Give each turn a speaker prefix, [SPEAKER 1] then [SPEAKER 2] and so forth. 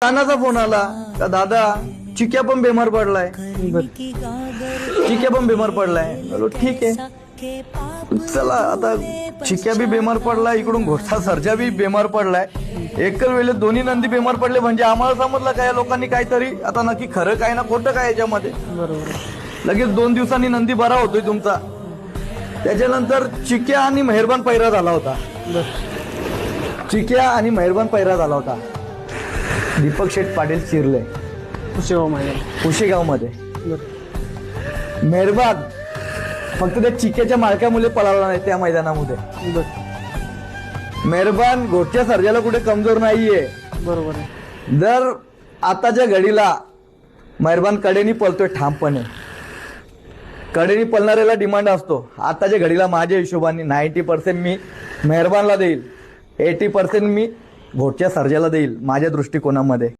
[SPEAKER 1] कानाचा फोन आला का दादा चिक्या पण बेमार पडलाय, चिक्या पण बेमार पडलाय. बोलो ठीक आहे, चला आता चिक्या बी बेमार पडलाय, इकडून घोटचा सर्जा बी बेमार पडलाय. एकच वेळेला दोन्ही नंदी बेमार पडले म्हणजे आम्हाला समजलं काय लोकांनी काहीतरी आता नक्की खरं काय ना खोटं काय याच्यामध्ये. लगेच 2 दिवसांनी नंदी बरा होतोय तुमचा. त्याच्यानंतर चिक्या आणि मेहरबान पैरा झाला होता. चिक्या आणि मेहरबान पैरा झाला होता. दीपक शेठ पाटील चिरले कुशेगाव मध्ये. मेहरबान फक्त त्या चिक्याच्या मालकामुळे पळाला नाही त्या मैदानामध्ये. मेहरबान घोटच्या सर्जाला कुठे कमजोर नाहीये. बरोबर. जर आताच्या घडीला मेहरबान कडेनी पळतोय ठामपणे. कडेनी पळणाऱ्याला डिमांड असतो. आताच्या घडीला माझ्या हिशोबाने 90% मी मेहरबानला देईल, 80% मी घोटच्या सर्जाला देईल माझ्या दृष्टिकोनामध्ये.